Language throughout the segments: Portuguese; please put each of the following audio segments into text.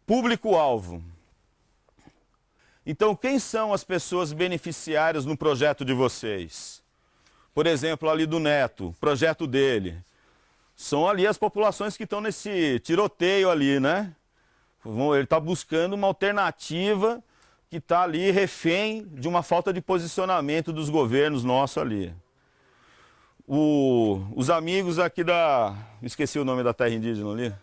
Público-alvo. Então, quem são as pessoas beneficiárias no projeto de vocês? Por exemplo, ali do Neto, projeto dele. São ali as populações que estão nesse tiroteio ali, né? Ele está buscando uma alternativa que está ali refém de uma falta de posicionamento dos governos nossos ali. Os amigos aqui da... Esqueci o nome da terra indígena ali.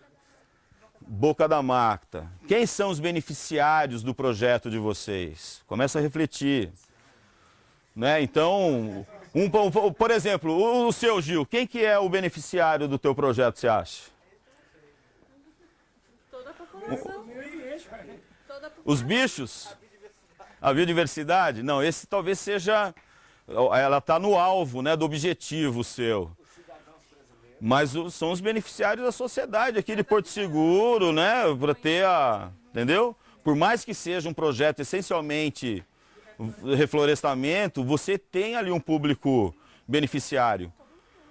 Boca da Mata. Quem são os beneficiários do projeto de vocês? Começa a refletir. Né? Então, por exemplo, o seu Gil, quem que é o beneficiário do teu projeto, você acha? Toda a população. Os bichos? A biodiversidade? Não, esse talvez seja... Ela está no alvo, né, do objetivo seu. Mas são os beneficiários da sociedade aqui de Porto Seguro, né, para ter a... Entendeu? Por mais que seja um projeto essencialmente reflorestamento, você tem ali um público beneficiário.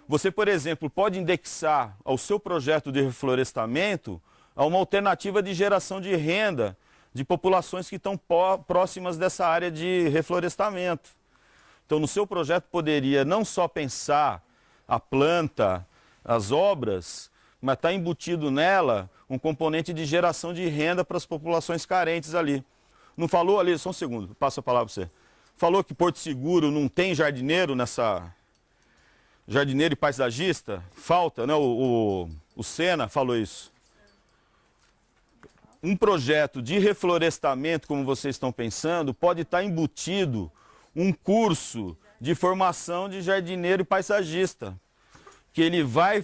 Você, por exemplo, pode indexar ao seu projeto de reflorestamento a uma alternativa de geração de renda de populações que estão próximas dessa área de reflorestamento. Então, no seu projeto poderia não só pensar a planta, as obras, mas está embutido nela um componente de geração de renda para as populações carentes ali. Não falou ali, só um segundo, passo a palavra para você. Falou que Porto Seguro não tem jardineiro nessa... Jardineiro e paisagista? Falta, né? O Sena falou isso. Um projeto de reflorestamento, como vocês estão pensando, pode estar embutido um curso de formação de jardineiro e paisagista. Que ele vai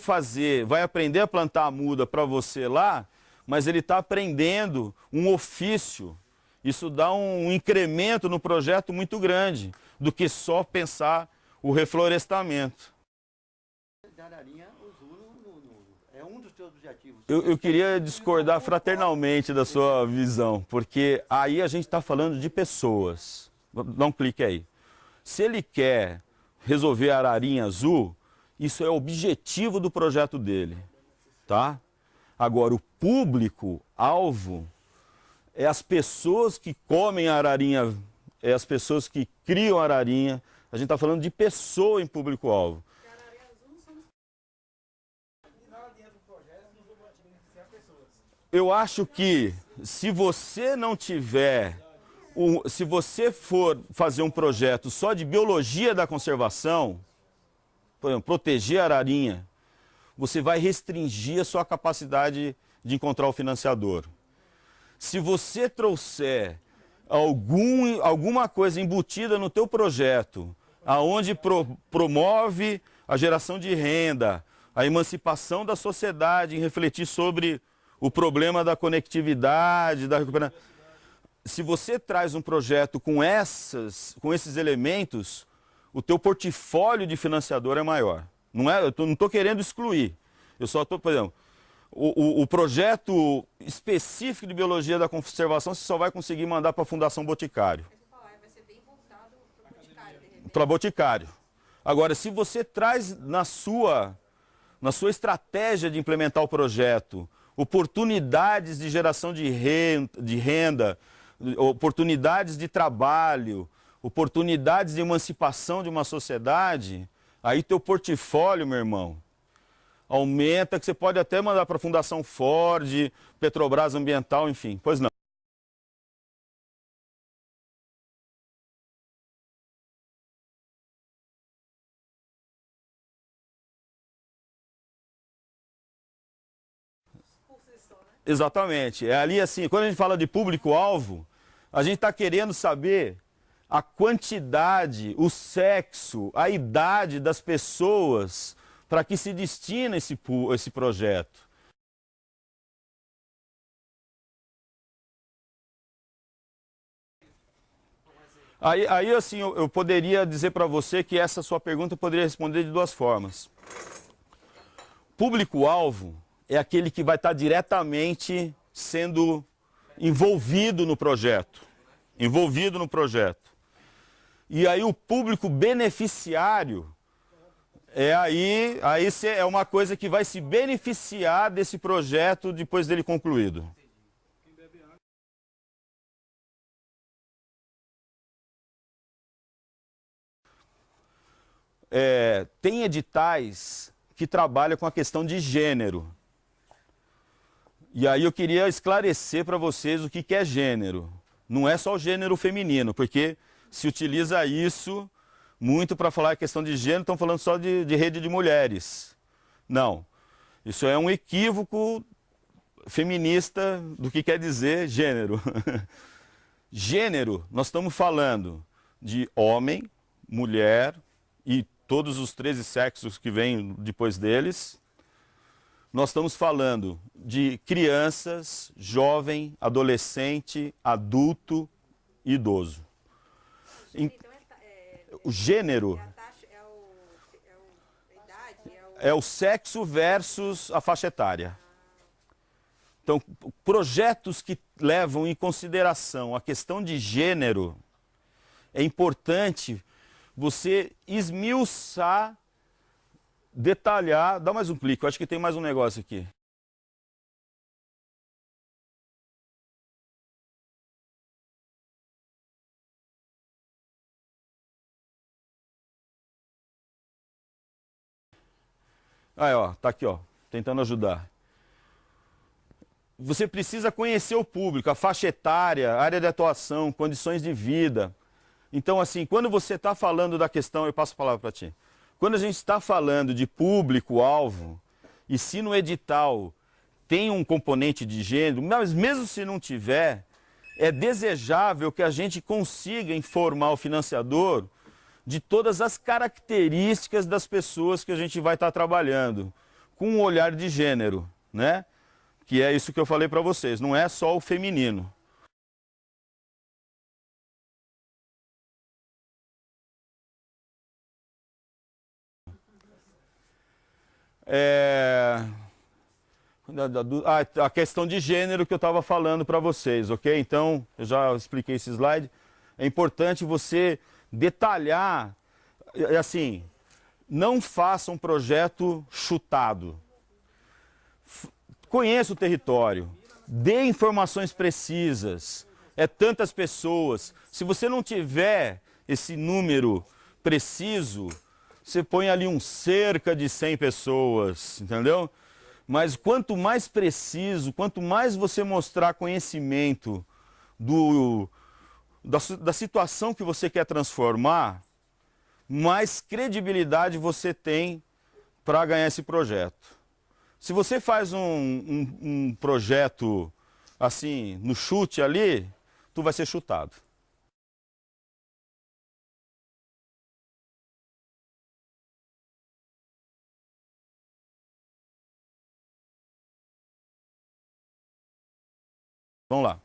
aprender a plantar a muda para você lá, mas ele está aprendendo um ofício. Isso dá um incremento no projeto muito grande, do que só pensar o reflorestamento. É um dos teus objetivos. Eu queria discordar fraternalmente da sua visão, porque aí a gente está falando de pessoas. Dá um clique aí. Se ele quer resolver a ararinha azul, isso é o objetivo do projeto dele, tá? Agora, o público-alvo é as pessoas que comem a ararinha, é as pessoas que criam a ararinha. A gente está falando de pessoa em público-alvo. Eu acho que se você não tiver, se você for fazer um projeto só de biologia da conservação, por exemplo, proteger a ararinha, você vai restringir a sua capacidade de encontrar o financiador. Se você trouxer alguma coisa embutida no teu projeto, aonde promove a geração de renda, a emancipação da sociedade, em refletir sobre o problema da conectividade, da recuperação. Se você traz um projeto com esses elementos, o teu portfólio de financiador é maior. Não é, eu não estou querendo excluir. Eu só estou, por exemplo, o projeto específico de biologia da conservação você só vai conseguir mandar para a Fundação Boticário. Vai ser bem voltado para Boticário, de repente. Para Boticário. Agora, se você traz na sua estratégia de implementar o projeto oportunidades de geração de renda, oportunidades de trabalho, oportunidades de emancipação de uma sociedade, aí teu portfólio, meu irmão, aumenta, que você pode até mandar para a Fundação Ford, Petrobras Ambiental, enfim. Pois não. Exatamente. É ali assim, quando a gente fala de público-alvo, a gente está querendo saber a quantidade, o sexo, a idade das pessoas para que se destina esse projeto. Aí assim, eu poderia dizer para você que essa sua pergunta eu poderia responder de duas formas. Público-alvo é aquele que vai estar diretamente sendo envolvido no projeto. Envolvido no projeto. E aí o público beneficiário aí é uma coisa que vai se beneficiar desse projeto depois dele concluído. Quem bebe tem editais que trabalham com a questão de gênero. E aí eu queria esclarecer para vocês o que é gênero. Não é só o gênero feminino, porque se utiliza isso muito para falar a questão de gênero, estão falando só de rede de mulheres. Não. Isso é um equívoco feminista do que quer dizer gênero. Gênero, nós estamos falando de homem, mulher e todos os 13 sexos que vêm depois deles. Nós estamos falando de crianças, jovem, adolescente, adulto e idoso. Então, O gênero a taxa, a idade, é o sexo versus a faixa etária. Então, projetos que levam em consideração a questão de gênero, é importante você esmiuçar, detalhar. Dá mais um clique, eu acho que tem mais um negócio aqui. Aí, ó, tá aqui, ó, tentando ajudar. Você precisa conhecer o público, a faixa etária, área de atuação, condições de vida. Então, assim, quando você está falando da questão, eu passo a palavra para ti. Quando a gente está falando de público-alvo, e se no edital tem um componente de gênero, mas mesmo se não tiver, é desejável que a gente consiga informar o financiador de todas as características das pessoas que a gente vai estar trabalhando, com um olhar de gênero, né? Que é isso que eu falei para vocês, não é só o feminino. A questão de gênero que eu estava falando para vocês, ok? Então, eu já expliquei esse slide. É importante você detalhar, assim, não faça um projeto chutado. Conheça o território, dê informações precisas, é tantas pessoas. Se você não tiver esse número preciso, você põe ali um cerca de 100 pessoas, entendeu? Mas quanto mais preciso, quanto mais você mostrar conhecimento da situação que você quer transformar, mais credibilidade você tem para ganhar esse projeto. Se você faz um projeto assim, no chute ali, tu vai ser chutado. Vamos lá.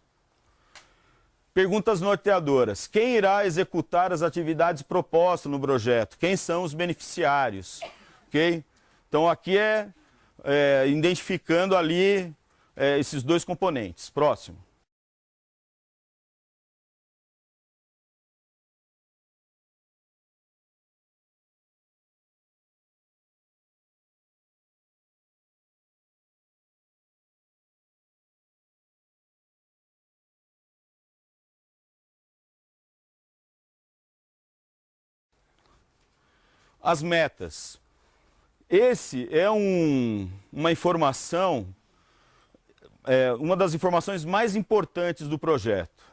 Perguntas norteadoras. Quem irá executar as atividades propostas no projeto? Quem são os beneficiários? Ok? Então aqui identificando ali esses dois componentes. Próximo. As metas. Esse é uma informação, uma das informações mais importantes do projeto.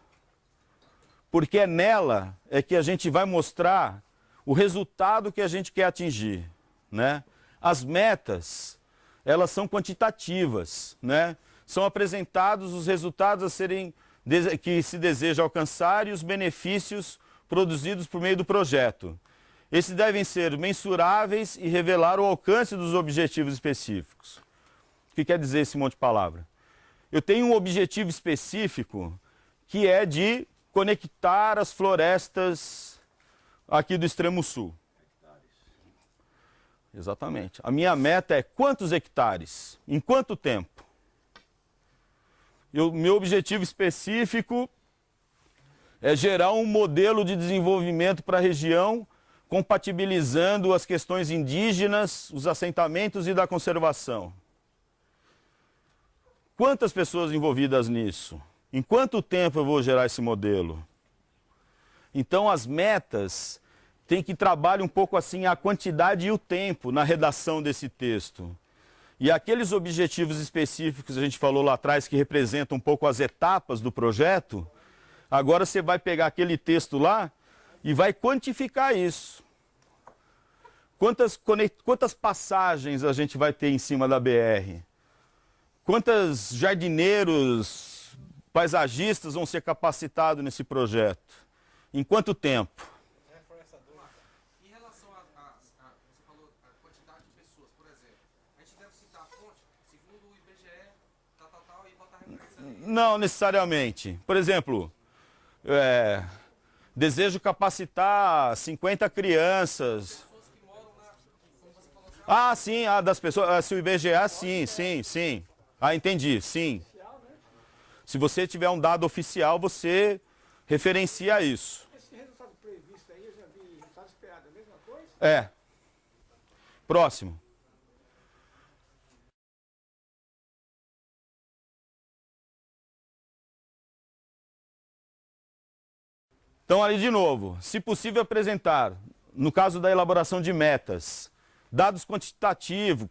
Porque é nela que a gente vai mostrar o resultado que a gente quer atingir, né? As metas, elas são quantitativas, né? São apresentados os resultados que se deseja alcançar e os benefícios produzidos por meio do projeto. Esses devem ser mensuráveis e revelar o alcance dos objetivos específicos. O que quer dizer esse monte de palavra? Eu tenho um objetivo específico que é de conectar as florestas aqui do extremo sul. Exatamente. A minha meta é quantos hectares? Em quanto tempo? Meu objetivo específico é gerar um modelo de desenvolvimento para a região, compatibilizando as questões indígenas, os assentamentos e da conservação. Quantas pessoas envolvidas nisso? Em quanto tempo eu vou gerar esse modelo? Então as metas tem que trabalhar um pouco assim a quantidade e o tempo na redação desse texto. E aqueles objetivos específicos que a gente falou lá atrás, que representam um pouco as etapas do projeto, agora você vai pegar aquele texto lá e vai quantificar isso. Quantas passagens a gente vai ter em cima da BR? Quantos jardineiros, paisagistas vão ser capacitados nesse projeto? Em quanto tempo? Em relação você falou a quantidade de pessoas, por exemplo, a gente deve citar a fonte, segundo o IBGE, tal, e botar referência ali. Não necessariamente. Por exemplo, desejo capacitar 50 crianças. Pessoas que moram lá, como você falou, Ah, sim, das pessoas. Se o IBGE, sim. Ah, entendi, sim. Se você tiver um dado oficial, você referencia isso. Esse resultado previsto aí, eu já vi resultado esperado, é a mesma coisa? É. Próximo. Então, ali de novo, se possível apresentar, no caso da elaboração de metas, dados quantitativos,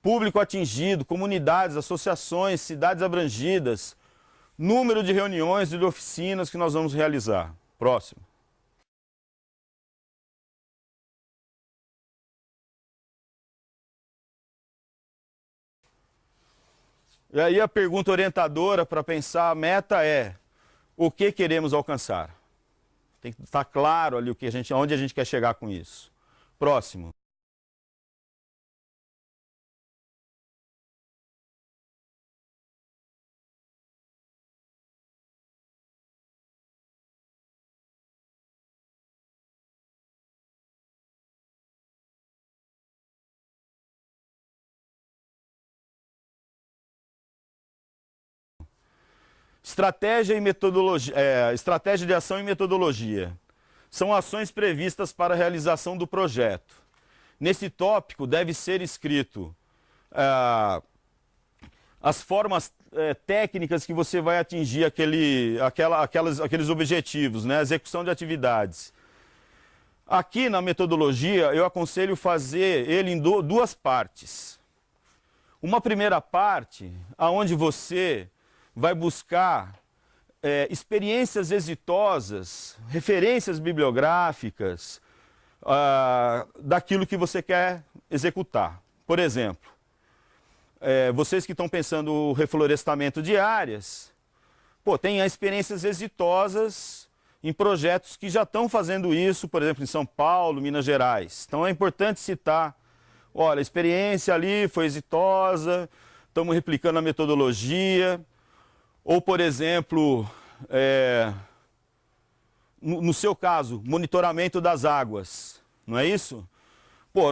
público atingido, comunidades, associações, cidades abrangidas, número de reuniões e de oficinas que nós vamos realizar. Próximo. E aí a pergunta orientadora para pensar a meta é: o que queremos alcançar? Tem que estar claro ali onde a gente quer chegar com isso. Próximo. Estratégia e metodologia, estratégia de ação e metodologia. São ações previstas para a realização do projeto. Nesse tópico deve ser escrito as formas técnicas que você vai atingir aqueles objetivos, né? A execução de atividades. Aqui na metodologia eu aconselho fazer ele em duas partes. Uma primeira parte, onde você vai buscar experiências exitosas, referências bibliográficas daquilo que você quer executar. Por exemplo, vocês que estão pensando o reflorestamento de áreas, tem experiências exitosas em projetos que já estão fazendo isso, por exemplo, em São Paulo, Minas Gerais. Então é importante citar, olha, a experiência ali foi exitosa, estamos replicando a metodologia. Ou, por exemplo, no seu caso, monitoramento das águas, não é isso?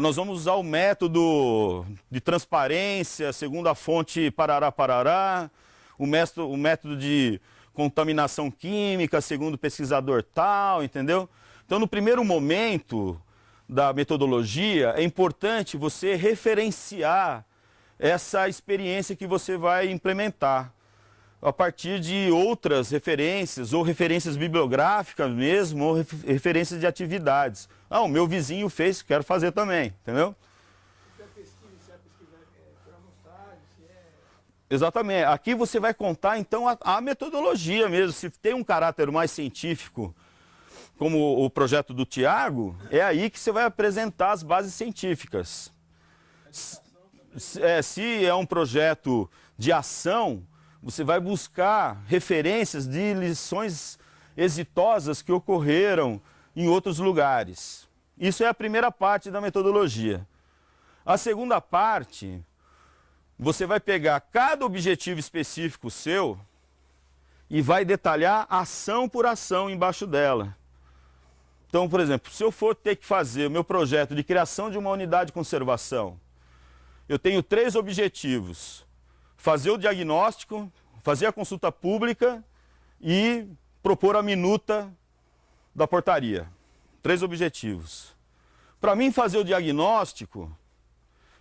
Nós vamos usar o método de transparência, segundo a fonte Parará, o método de contaminação química, segundo o pesquisador tal, entendeu? Então, no primeiro momento da metodologia, é importante você referenciar essa experiência que você vai implementar a partir de outras referências, ou referências bibliográficas mesmo, ou referências de atividades. Ah, o meu vizinho fez, quero fazer também, entendeu? Se é pesquisa por amostragem, se é... Exatamente. Aqui você vai contar, então, a metodologia mesmo. Se tem um caráter mais científico, como o projeto do Tiago, é aí que você vai apresentar as bases científicas. Se é um projeto de ação, você vai buscar referências de lições exitosas que ocorreram em outros lugares. Isso é a primeira parte da metodologia. A segunda parte, você vai pegar cada objetivo específico seu e vai detalhar ação por ação embaixo dela. Então, por exemplo, se eu for ter que fazer o meu projeto de criação de uma unidade de conservação, eu tenho 3 objetivos: fazer o diagnóstico, fazer a consulta pública e propor a minuta da portaria. 3 objetivos. Para mim fazer o diagnóstico,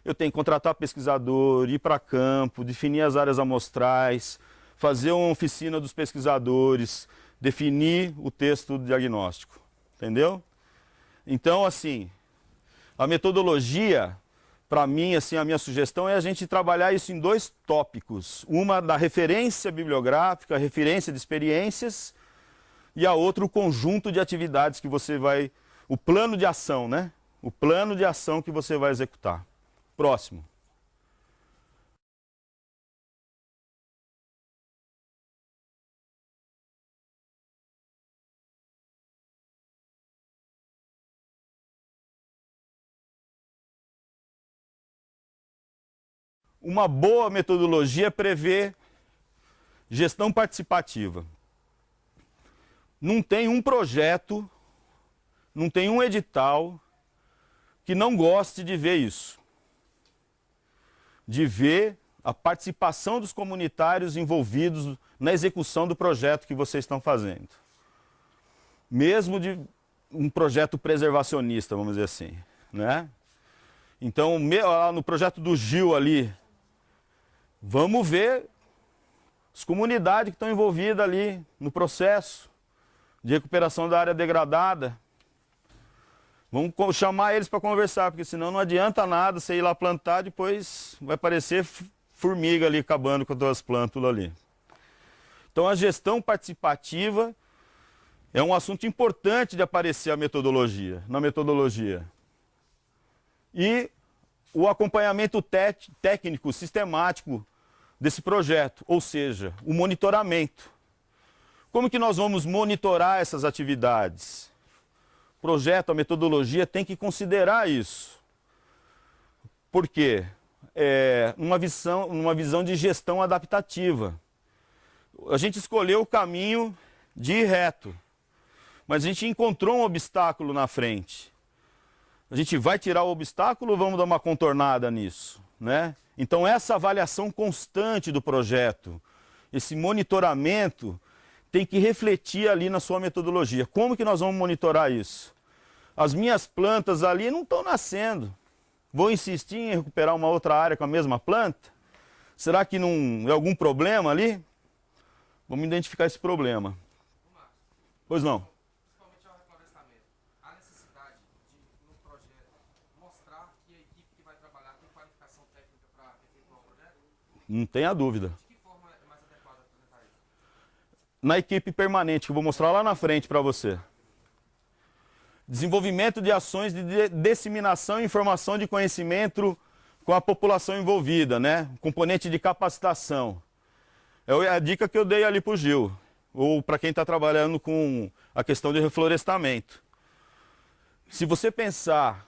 eu tenho que contratar pesquisador, ir para campo, definir as áreas amostrais, fazer uma oficina dos pesquisadores, definir o texto do diagnóstico. Entendeu? Então, assim, a metodologia, para mim, assim, a minha sugestão é a gente trabalhar isso em 2 tópicos. Uma da referência bibliográfica, referência de experiências, e a outra o conjunto de atividades que você vai... O plano de ação, né? O plano de ação que você vai executar. Próximo. Uma boa metodologia prevê gestão participativa. Não tem um projeto, não tem um edital que não goste de ver isso. De ver a participação dos comunitários envolvidos na execução do projeto que vocês estão fazendo. Mesmo de um projeto preservacionista, vamos dizer assim, né? Então, no projeto do Gil ali, vamos ver as comunidades que estão envolvidas ali no processo de recuperação da área degradada. Vamos chamar eles para conversar, porque senão não adianta nada você ir lá plantar, depois vai parecer formiga ali acabando com as plântulas ali. Então a gestão participativa é um assunto importante de aparecer na metodologia. E o acompanhamento técnico, sistemático desse projeto, ou seja, o monitoramento. Como que nós vamos monitorar essas atividades? O projeto, a metodologia tem que considerar isso. Por quê? Uma visão de gestão adaptativa. A gente escolheu o caminho de ir reto, mas a gente encontrou um obstáculo na frente. A gente vai tirar o obstáculo ou vamos dar uma contornada nisso, né? Então essa avaliação constante do projeto, esse monitoramento, tem que refletir ali na sua metodologia. Como que nós vamos monitorar isso? As minhas plantas ali não estão nascendo. Vou insistir em recuperar uma outra área com a mesma planta? Será que não é algum problema ali? Vamos identificar esse problema. Pois não? Principalmente ao reflorestamento. Há necessidade de, no projeto, mostrar que a equipe que vai trabalhar tem qualificação técnica para efetuar o projeto? Não tenha dúvida. De que forma é mais adequada apresentar isso? Na equipe permanente, que eu vou mostrar lá na frente para você. Desenvolvimento de ações de disseminação e informação de conhecimento com a população envolvida, né? Componente de capacitação. É a dica que eu dei ali para o Gil, ou para quem está trabalhando com a questão de reflorestamento. Se você pensar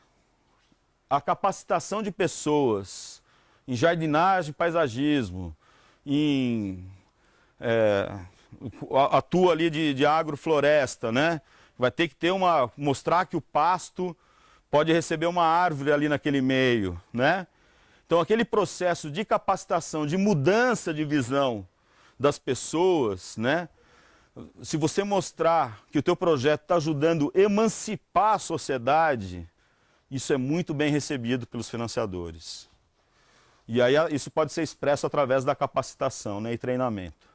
a capacitação de pessoas em jardinagem, paisagismo, atua ali de agrofloresta, né? Vai ter que ter mostrar que o pasto pode receber uma árvore ali naquele meio, né? Então aquele processo de capacitação, de mudança de visão das pessoas, né? Se você mostrar que o teu projeto está ajudando a emancipar a sociedade, isso é muito bem recebido pelos financiadores. E aí isso pode ser expresso através da capacitação, né, e treinamento.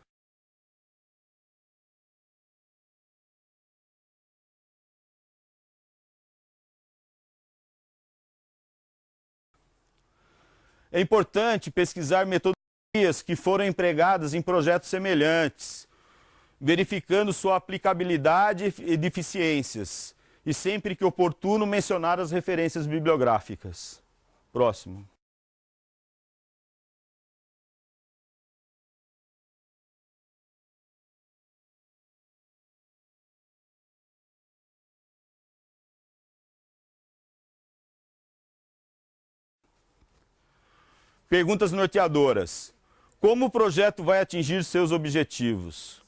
É importante pesquisar metodologias que foram empregadas em projetos semelhantes, verificando sua aplicabilidade e deficiências, e sempre que oportuno mencionar as referências bibliográficas. Próximo. Perguntas norteadoras. Como o projeto vai atingir seus objetivos?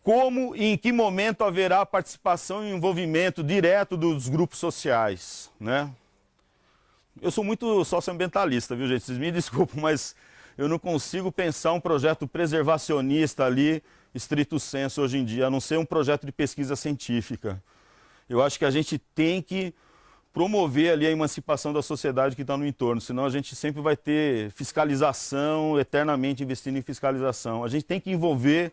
Como e em que momento haverá participação e envolvimento direto dos grupos sociais, né? Eu sou muito socioambientalista, viu, gente? Vocês me desculpem, mas eu não consigo pensar um projeto preservacionista ali, estrito sensu, hoje em dia, a não ser um projeto de pesquisa científica. Eu acho que a gente tem que promover ali a emancipação da sociedade que está no entorno, senão a gente sempre vai ter fiscalização, eternamente investindo em fiscalização. A gente tem que envolver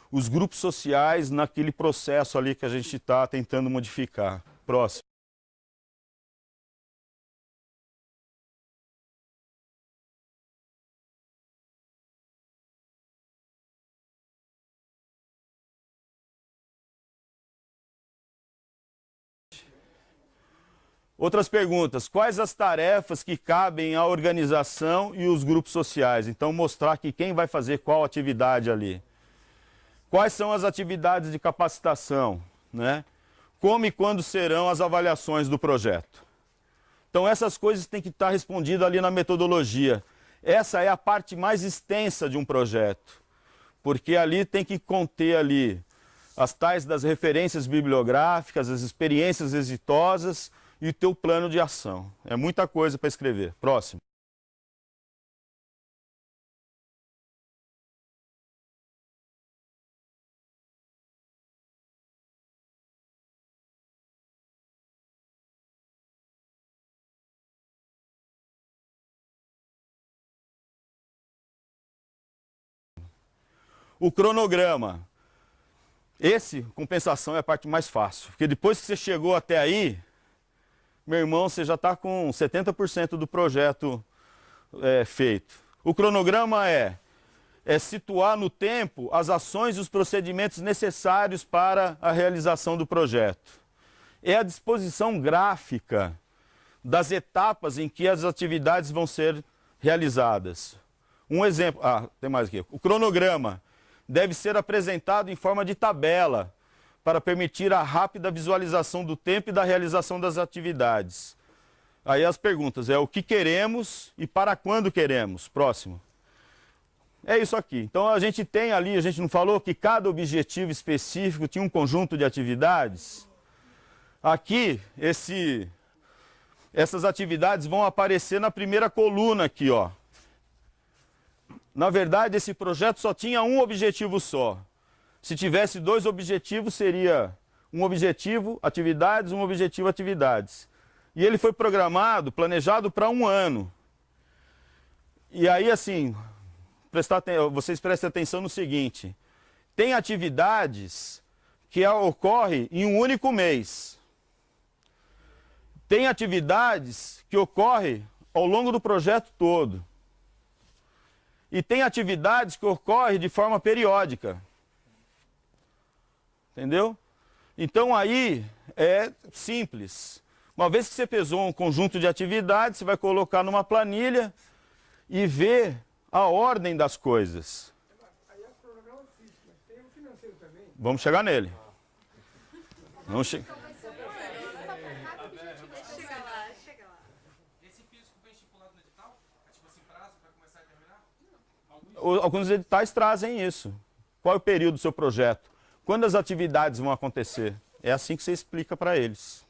os grupos sociais naquele processo ali que a gente está tentando modificar. Próximo. Outras perguntas. Quais as tarefas que cabem à organização e os grupos sociais? Então, mostrar que quem vai fazer qual atividade ali. Quais são as atividades de capacitação, né? Como e quando serão as avaliações do projeto? Então, essas coisas têm que estar respondidas ali na metodologia. Essa é a parte mais extensa de um projeto, porque ali tem que conter ali as tais das referências bibliográficas, as experiências exitosas e o teu plano de ação. É muita coisa para escrever. Próximo. O cronograma. Esse, compensação, é a parte mais fácil. Porque depois que você chegou até aí, meu irmão, você já está com 70% do projeto feito. O cronograma é situar no tempo as ações e os procedimentos necessários para a realização do projeto. É a disposição gráfica das etapas em que as atividades vão ser realizadas. Um exemplo, tem mais aqui. O cronograma deve ser apresentado em forma de tabela para permitir a rápida visualização do tempo e da realização das atividades. Aí as perguntas, o que queremos e para quando queremos. Próximo. É isso aqui. Então a gente tem ali, a gente não falou que cada objetivo específico tinha um conjunto de atividades? Aqui, essas atividades vão aparecer na primeira coluna aqui, ó. Na verdade, esse projeto só tinha um objetivo só. Se tivesse 2 objetivos, seria um objetivo, atividades, um objetivo, atividades. E ele foi programado, planejado para 1 ano. E aí, assim, vocês prestem atenção no seguinte. Tem atividades que ocorrem em um único mês. Tem atividades que ocorrem ao longo do projeto todo. E tem atividades que ocorrem de forma periódica. Entendeu? Então aí é simples. Uma vez que você pesou um conjunto de atividades, você vai colocar numa planilha e ver a ordem das coisas. Aí é o cronograma físico, mas tem o financeiro também. Vamos chegar nele. Vamos chegar. Chega lá, chega lá. Esse físico vem estipulado no edital? É tipo assim, prazo para começar e terminar? Alguns editais trazem isso. Qual é o período do seu projeto? Quando as atividades vão acontecer? É assim que você explica para eles.